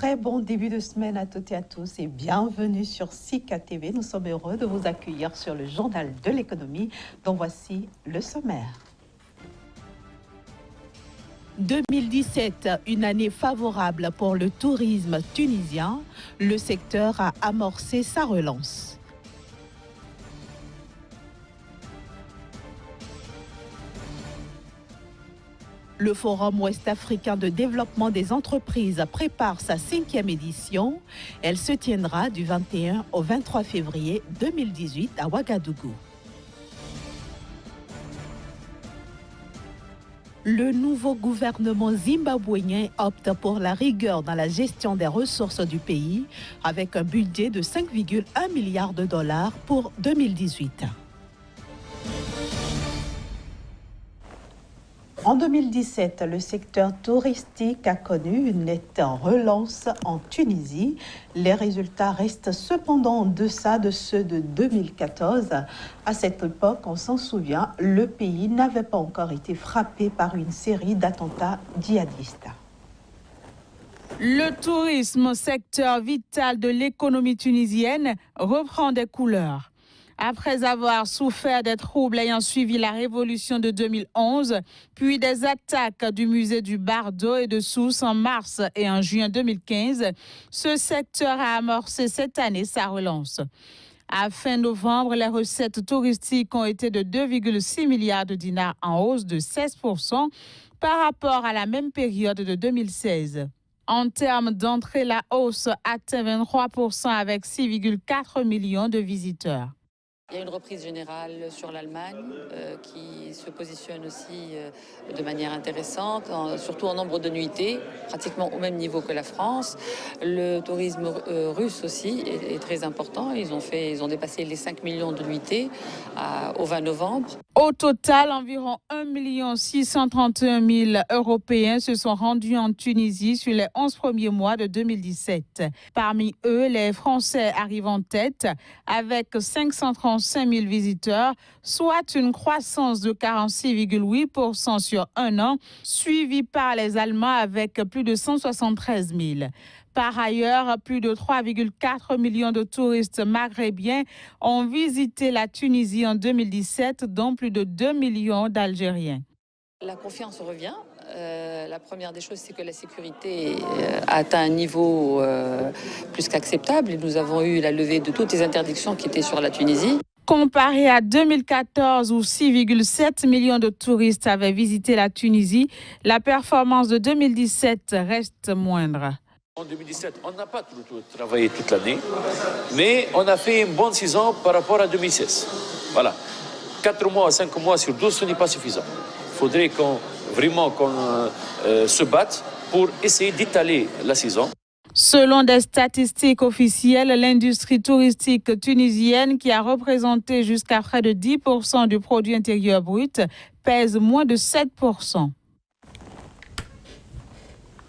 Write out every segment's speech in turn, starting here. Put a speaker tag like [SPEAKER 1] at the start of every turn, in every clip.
[SPEAKER 1] Très bon début de semaine à toutes et à tous et bienvenue sur Sika TV. Nous sommes heureux de vous accueillir sur le journal de l'économie dont voici le sommaire. 2017, une année favorable pour le tourisme tunisien. Le secteur a amorcé sa relance. Le Forum ouest-africain de développement des entreprises prépare sa 5e édition. Elle se tiendra du 21 au 23 février 2018 à Ouagadougou. Le nouveau gouvernement zimbabwéen opte pour la rigueur dans la gestion des ressources du pays avec un budget de 5,1 milliards de dollars pour 2018. En 2017, le secteur touristique a connu une nette relance en Tunisie. Les résultats restent cependant en deçà de ceux de 2014. À cette époque, on s'en souvient, le pays n'avait pas encore été frappé par une série d'attentats djihadistes.
[SPEAKER 2] Le tourisme, secteur vital de l'économie tunisienne, reprend des couleurs. Après avoir souffert des troubles ayant suivi la révolution de 2011, puis des attaques du musée du Bardo et de Sousse en mars et en juin 2015, ce secteur a amorcé cette année sa relance. À fin novembre, les recettes touristiques ont été de 2,6 milliards de dinars en hausse de 16% par rapport à la même période de 2016. En termes d'entrée, la hausse atteint 23% avec 6,4 millions de visiteurs.
[SPEAKER 3] Il y a une reprise générale sur l'Allemagne qui se positionne aussi de manière intéressante, surtout en nombre de nuitées, pratiquement au même niveau que la France. Le tourisme russe aussi est très important. Ils ont dépassé les 5 millions de nuitées au 20 novembre.
[SPEAKER 2] Au total, environ 1 631 000 Européens se sont rendus en Tunisie sur les 11 premiers mois de 2017. Parmi eux, les Français arrivent en tête avec 535 000 visiteurs, soit une croissance de 46,8% sur un an, suivi par les Allemands avec plus de 173 000. Par ailleurs, plus de 3,4 millions de touristes maghrébiens ont visité la Tunisie en 2017, dont plus de 2 millions d'Algériens.
[SPEAKER 3] La confiance revient. La première des choses, c'est que la sécurité a atteint un niveau plus qu'acceptable. Et nous avons eu la levée de toutes les interdictions qui étaient sur la Tunisie.
[SPEAKER 2] Comparé à 2014 où 6,7 millions de touristes avaient visité la Tunisie, la performance de 2017 reste moindre.
[SPEAKER 4] En 2017, on n'a pas travaillé toute l'année, mais on a fait une bonne saison par rapport à 2016. Voilà. 4 mois, 5 mois sur 12, ce n'est pas suffisant. Il faudrait qu'on se batte pour essayer d'étaler la saison.
[SPEAKER 2] Selon des statistiques officielles, l'industrie touristique tunisienne, qui a représenté jusqu'à près de 10% du produit intérieur brut, pèse moins de 7%.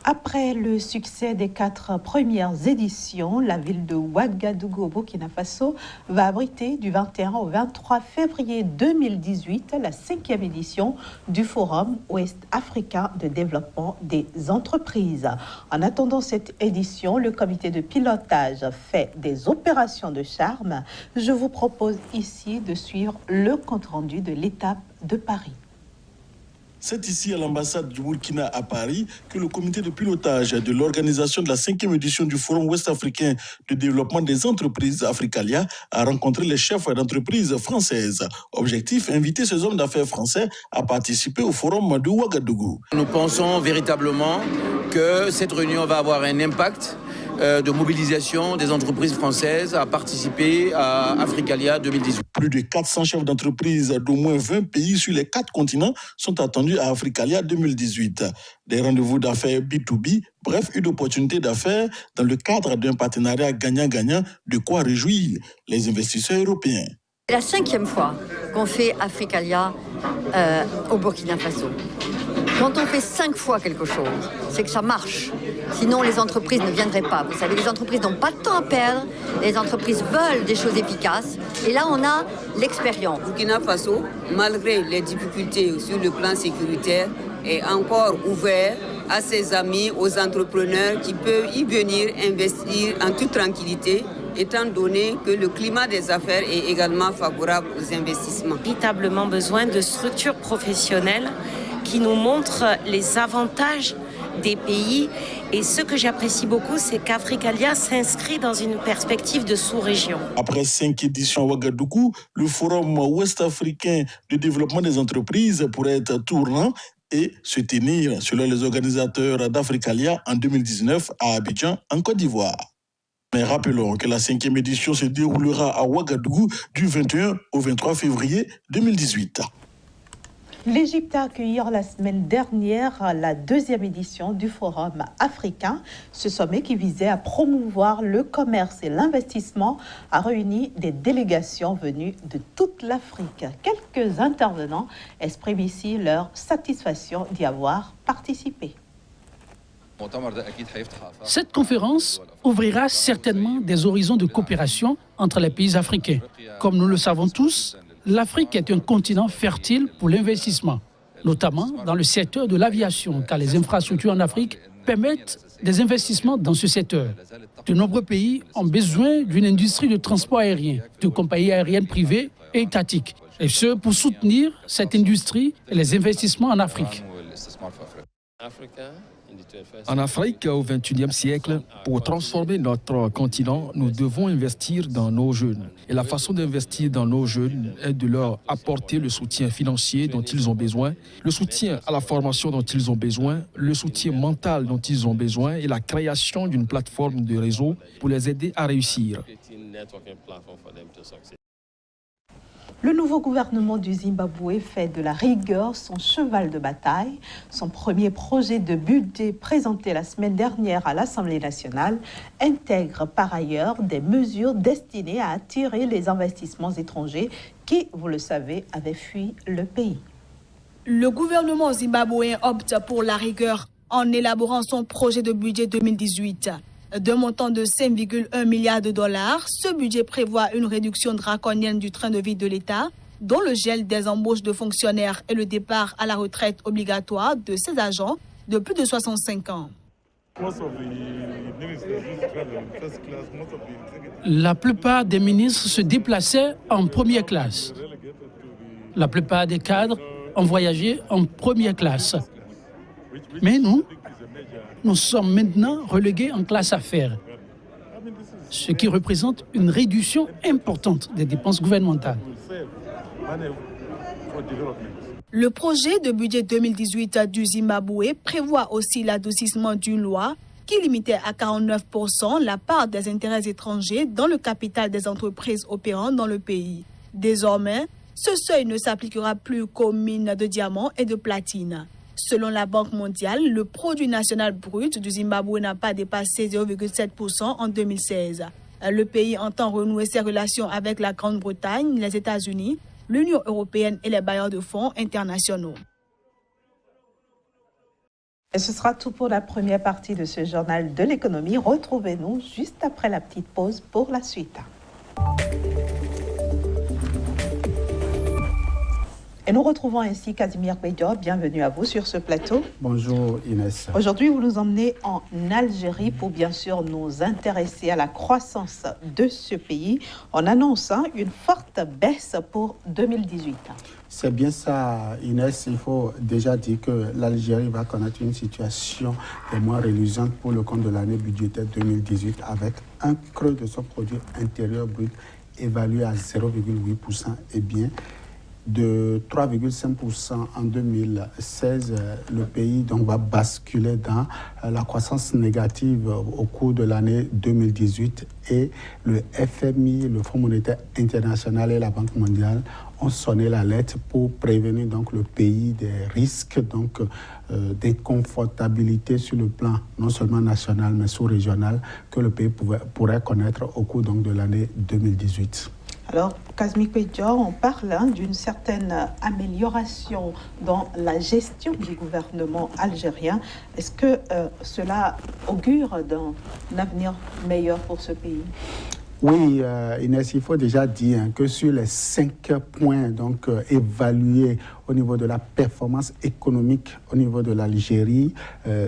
[SPEAKER 1] Après le succès des 4 premières éditions, la ville de Ouagadougou au Burkina Faso va abriter du 21 au 23 février 2018 la 5e édition du Forum ouest-africain de développement des entreprises. En attendant cette édition, le comité de pilotage fait des opérations de charme. Je vous propose ici de suivre le compte-rendu de l'étape de Paris.
[SPEAKER 5] C'est ici à l'ambassade du Burkina à Paris que le comité de pilotage de l'organisation de la 5e édition du Forum ouest-africain de développement des entreprises Africalia a rencontré les chefs d'entreprises françaises. Objectif, inviter ces hommes d'affaires français à participer au Forum de Ouagadougou.
[SPEAKER 6] Nous pensons véritablement que cette réunion va avoir un impact de mobilisation des entreprises françaises à participer à Africalia 2018.
[SPEAKER 5] Plus de 400 chefs d'entreprise d'au moins 20 pays sur les 4 continents sont attendus à Africalia 2018. Des rendez-vous d'affaires B2B, bref, une opportunité d'affaires dans le cadre d'un partenariat gagnant-gagnant, de quoi réjouir les investisseurs européens.
[SPEAKER 7] C'est la 5e fois qu'on fait Africalia au Burkina Faso. Quand on fait 5 fois quelque chose, c'est que ça marche. Sinon, les entreprises ne viendraient pas. Vous savez, les entreprises n'ont pas de temps à perdre. Les entreprises veulent des choses efficaces. Et là, on a l'expérience.
[SPEAKER 8] Burkina Faso, malgré les difficultés sur le plan sécuritaire, est encore ouvert à ses amis, aux entrepreneurs qui peuvent y venir investir en toute tranquillité, étant donné que le climat des affaires est également favorable aux investissements.
[SPEAKER 9] Véritablement besoin de structures professionnelles qui nous montrent les avantages des pays. Et ce que j'apprécie beaucoup, c'est qu'Africalia s'inscrit dans une perspective de sous-région.
[SPEAKER 5] Après 5 éditions à Ouagadougou, le Forum ouest-africain de développement des entreprises pourrait être tournant et se tenir, selon les organisateurs d'Africalia, en 2019 à Abidjan, en Côte d'Ivoire. Mais rappelons que la 5e édition se déroulera à Ouagadougou du 21 au 23 février 2018.
[SPEAKER 1] L'Égypte a accueilli la semaine dernière la 2e édition du Forum africain. Ce sommet qui visait à promouvoir le commerce et l'investissement a réuni des délégations venues de toute l'Afrique. Quelques intervenants expriment ici leur satisfaction d'y avoir participé.
[SPEAKER 10] Cette conférence ouvrira certainement des horizons de coopération entre les pays africains. Comme nous le savons tous, l'Afrique est un continent fertile pour l'investissement, notamment dans le secteur de l'aviation, car les infrastructures en Afrique permettent des investissements dans ce secteur. De nombreux pays ont besoin d'une industrie de transport aérien, de compagnies aériennes privées et étatiques, et ce pour soutenir cette industrie et les investissements en Afrique.
[SPEAKER 11] En Afrique, au XXIe siècle, pour transformer notre continent, nous devons investir dans nos jeunes. Et la façon d'investir dans nos jeunes est de leur apporter le soutien financier dont ils ont besoin, le soutien à la formation dont ils ont besoin, le soutien mental dont ils ont besoin et la création d'une plateforme de réseau pour les aider à réussir.
[SPEAKER 1] Le nouveau gouvernement du Zimbabwe fait de la rigueur son cheval de bataille. Son premier projet de budget présenté la semaine dernière à l'Assemblée nationale intègre par ailleurs des mesures destinées à attirer les investissements étrangers qui, vous le savez, avaient fui le pays.
[SPEAKER 12] Le gouvernement zimbabwéen opte pour la rigueur en élaborant son projet de budget 2018. D'un montant de 5,1 milliards de dollars, ce budget prévoit une réduction draconienne du train de vie de l'État, dont le gel des embauches de fonctionnaires et le départ à la retraite obligatoire de ses agents de plus de 65 ans.
[SPEAKER 10] La plupart des ministres se déplaçaient en première classe. La plupart des cadres ont voyagé en première classe. Mais nous sommes maintenant relégués en classe affaires, ce qui représente une réduction importante des dépenses gouvernementales.
[SPEAKER 12] Le projet de budget 2018 du Zimbabwe prévoit aussi l'adoucissement d'une loi qui limitait à 49% la part des intérêts étrangers dans le capital des entreprises opérant dans le pays. Désormais, ce seuil ne s'appliquera plus qu'aux mines de diamants et de platine. Selon la Banque mondiale, le produit national brut du Zimbabwe n'a pas dépassé 0,7% en 2016. Le pays entend renouer ses relations avec la Grande-Bretagne, les États-Unis, l'Union européenne et les bailleurs de fonds internationaux.
[SPEAKER 1] Et ce sera tout pour la première partie de ce journal de l'économie. Retrouvez-nous juste après la petite pause pour la suite. Et nous retrouvons ainsi Casimir Bédior. Bienvenue à vous sur ce plateau.
[SPEAKER 13] Bonjour Inès.
[SPEAKER 1] Aujourd'hui, vous nous emmenez en Algérie pour bien sûr nous intéresser à la croissance de ce pays en annonçant une forte baisse pour 2018.
[SPEAKER 13] C'est bien ça Inès. Il faut déjà dire que l'Algérie va connaître une situation des moins reluisante pour le compte de l'année budgétaire 2018 avec un creux de son produit intérieur brut évalué à 0,8% et bien de 3,5% en 2016, le pays donc va basculer dans la croissance négative au cours de l'année 2018 et le FMI, le Fonds monétaire international et la Banque mondiale ont sonné l'alerte pour prévenir donc le pays des risques donc d'inconfortabilité sur le plan non seulement national mais sous-régional que le pays pourrait connaître au cours donc de l'année 2018.
[SPEAKER 1] Alors, Casimir Bédior, on parle d'une certaine amélioration dans la gestion du gouvernement algérien. Est-ce que cela augure d'un avenir meilleur pour ce pays ?
[SPEAKER 13] Oui, Inès, il faut déjà dire que sur les 5 points donc, évalués au niveau de la performance économique au niveau de l'Algérie.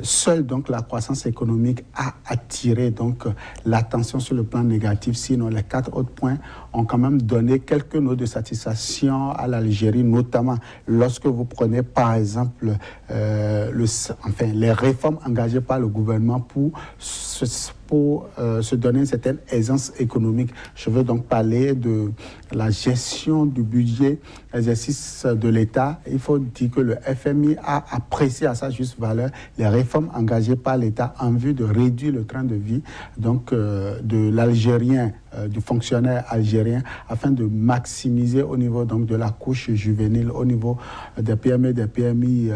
[SPEAKER 13] Seule donc la croissance économique a attiré donc l'attention sur le plan négatif. Sinon, les 4 autres points ont quand même donné quelques notes de satisfaction à l'Algérie, notamment lorsque vous prenez par exemple les réformes engagées par le gouvernement pour se donner une certaine aisance économique. Je veux donc parler de la gestion du budget, l'exercice de l'État. Il faut dire que le FMI a apprécié à sa juste valeur les réformes engagées par l'État en vue de réduire le train de vie donc, de l'Algérien, du fonctionnaire algérien, afin de maximiser au niveau donc, de la couche juvénile, au niveau des PME, des PMI,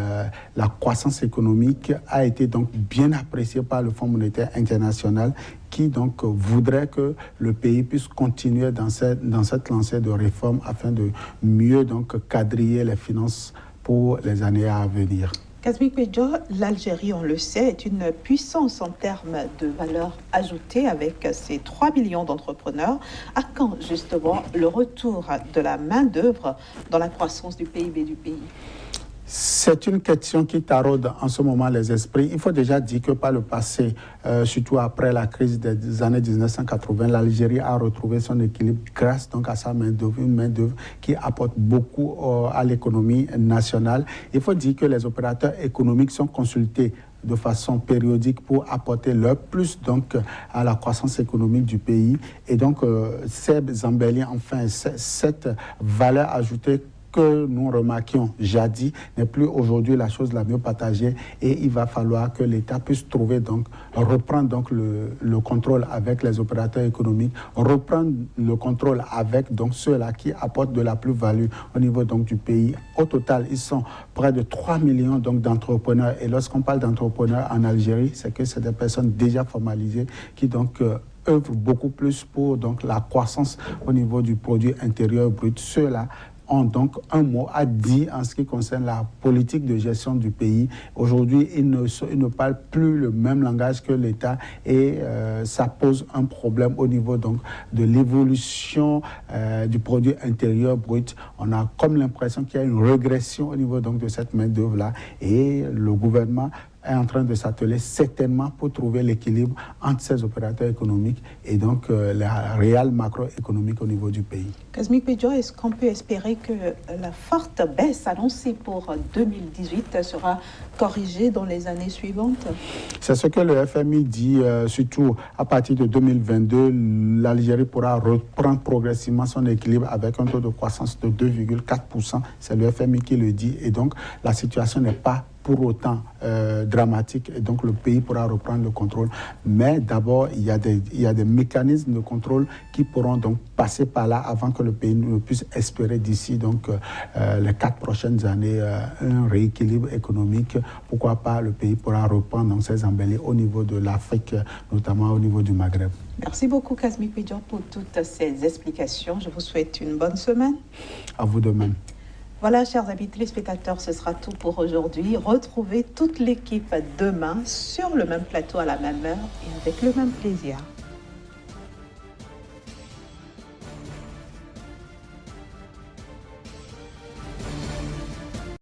[SPEAKER 13] la croissance économique a été donc bien appréciée par le Fonds monétaire international, qui donc voudrait que le pays puisse continuer dans cette lancée de réformes afin de mieux donc quadriller les finances pour les années à venir.
[SPEAKER 1] Kazmi Pedjo, l'Algérie, on le sait, est une puissance en termes de valeur ajoutée avec ses 3 millions d'entrepreneurs. À quand justement le retour de la main-d'œuvre dans la croissance du PIB du pays?
[SPEAKER 13] C'est une question qui taraude en ce moment les esprits. Il faut déjà dire que par le passé, surtout après la crise des années 1980, l'Algérie a retrouvé son équilibre grâce donc à sa main-d'œuvre, une main-d'œuvre qui apporte beaucoup à l'économie nationale. Il faut dire que les opérateurs économiques sont consultés de façon périodique pour apporter leur plus donc à la croissance économique du pays. Et donc, ces embellis, enfin, cette valeur ajoutée que nous remarquions jadis n'est plus aujourd'hui la chose la mieux partagée, et il va falloir que l'État puisse reprendre donc le contrôle avec les opérateurs économiques, reprendre le contrôle avec donc ceux-là qui apportent de la plus-value au niveau donc du pays. Au total, ils sont près de 3 millions donc d'entrepreneurs, et lorsqu'on parle d'entrepreneurs en Algérie, c'est que c'est des personnes déjà formalisées qui donc œuvrent beaucoup plus pour donc la croissance au niveau du produit intérieur brut. Ceux-là ont donc un mot à dire en ce qui concerne la politique de gestion du pays. Aujourd'hui, ils ne parlent plus le même langage que l'État, et ça pose un problème au niveau donc de l'évolution du produit intérieur brut. On a comme l'impression qu'il y a une régression au niveau donc de cette main-d'œuvre-là, et le gouvernement est en train de s'atteler certainement pour trouver l'équilibre entre ces opérateurs économiques et donc la réelle macroéconomique au niveau du pays.
[SPEAKER 1] Kazmi Pedjo, est-ce qu'on peut espérer que la forte baisse annoncée pour 2018 sera corrigée dans les années suivantes?
[SPEAKER 13] C'est ce que le FMI dit, surtout à partir de 2022, l'Algérie pourra reprendre progressivement son équilibre avec un taux de croissance de 2,4%. C'est le FMI qui le dit, et donc la situation n'est pas pour autant dramatique, et donc le pays pourra reprendre le contrôle. Mais d'abord, il y a des mécanismes de contrôle qui pourront donc passer par là avant que le pays ne puisse espérer d'ici donc les 4 prochaines années un rééquilibre économique. Pourquoi pas, le pays pourra reprendre donc ses embellis au niveau de l'Afrique, notamment au niveau du Maghreb.
[SPEAKER 1] Merci beaucoup Kazmi Pedjo pour toutes ces explications. Je vous souhaite une bonne semaine.
[SPEAKER 13] À vous de même.
[SPEAKER 1] Voilà, chers amis téléspectateurs, ce sera tout pour aujourd'hui. Retrouvez toute l'équipe demain sur le même plateau à la même heure et avec le même plaisir.